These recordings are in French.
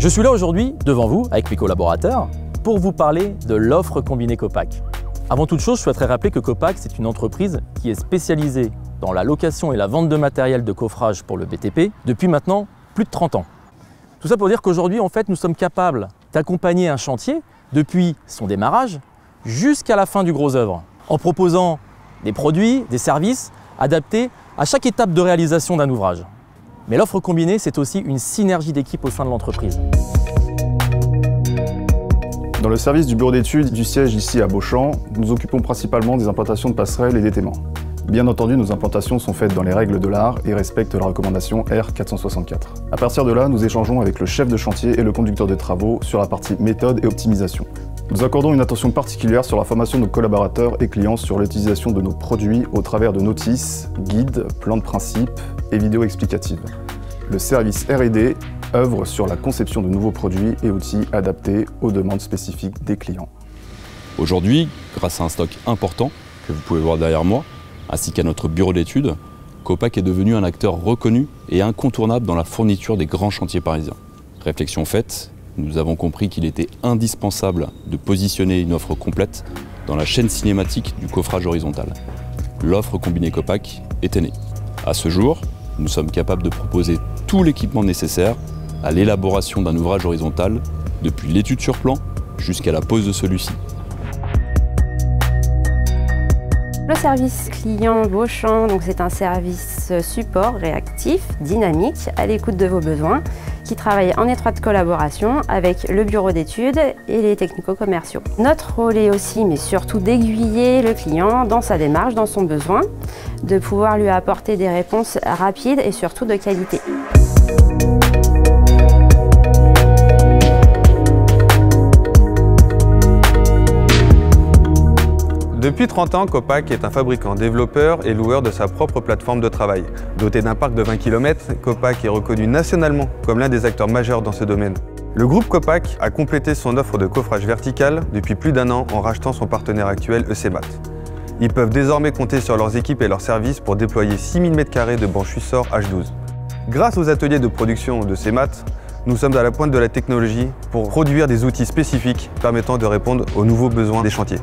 Je suis là aujourd'hui, devant vous, avec mes collaborateurs, pour vous parler de l'offre combinée Copac. Avant toute chose, je souhaiterais rappeler que Copac, c'est une entreprise qui est spécialisée dans la location et la vente de matériel de coffrage pour le BTP depuis maintenant plus de 30 ans. Tout ça pour dire qu'aujourd'hui, en fait, nous sommes capables d'accompagner un chantier depuis son démarrage jusqu'à la fin du gros œuvre, en proposant des produits, des services adaptés à chaque étape de réalisation d'un ouvrage. Mais l'offre combinée, c'est aussi une synergie d'équipe au sein de l'entreprise. Dans le service du bureau d'études du siège ici à Beauchamp, nous nous occupons principalement des implantations de passerelles et d'étaiements. Bien entendu, nos implantations sont faites dans les règles de l'art et respectent la recommandation R464. À partir de là, nous échangeons avec le chef de chantier et le conducteur de travaux sur la partie méthode et optimisation. Nous accordons une attention particulière sur la formation de nos collaborateurs et clients sur l'utilisation de nos produits au travers de notices, guides, plans de principe et vidéos explicatives. Le service R&D œuvre sur la conception de nouveaux produits et outils adaptés aux demandes spécifiques des clients. Aujourd'hui, grâce à un stock important que vous pouvez voir derrière moi, ainsi qu'à notre bureau d'études, Copac est devenu un acteur reconnu et incontournable dans la fourniture des grands chantiers parisiens. Réflexion faite, nous avons compris qu'il était indispensable de positionner une offre complète dans la chaîne cinématique du coffrage horizontal. L'offre combinée Copac était née. À ce jour, nous sommes capables de proposer tout l'équipement nécessaire à l'élaboration d'un ouvrage horizontal, depuis l'étude sur plan jusqu'à la pose de celui-ci. Le service client Beauchamp, c'est un service support réactif, dynamique, à l'écoute de vos besoins, qui travaille en étroite collaboration avec le bureau d'études et les technico-commerciaux. Notre rôle est aussi, mais surtout, d'aiguiller le client dans sa démarche, dans son besoin, de pouvoir lui apporter des réponses rapides et surtout de qualité. Depuis 30 ans, Copac est un fabricant, développeur et loueur de sa propre plateforme de travail. Doté d'un parc de 20 km, Copac est reconnu nationalement comme l'un des acteurs majeurs dans ce domaine. Le groupe Copac a complété son offre de coffrage vertical depuis plus d'1 an en rachetant son partenaire actuel ECMAT. Ils peuvent désormais compter sur leurs équipes et leurs services pour déployer 6000 m² de bancs Hussor H12. Grâce aux ateliers de production de ECMAT, nous sommes à la pointe de la technologie pour produire des outils spécifiques permettant de répondre aux nouveaux besoins des chantiers.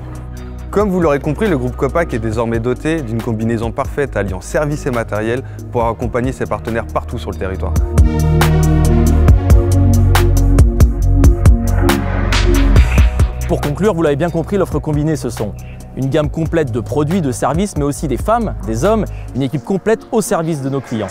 Comme vous l'aurez compris, le groupe Copac est désormais doté d'une combinaison parfaite alliant service et matériel pour accompagner ses partenaires partout sur le territoire. Pour conclure, vous l'avez bien compris, l'offre combinée, ce sont une gamme complète de produits, de services, mais aussi des femmes, des hommes, une équipe complète au service de nos clients.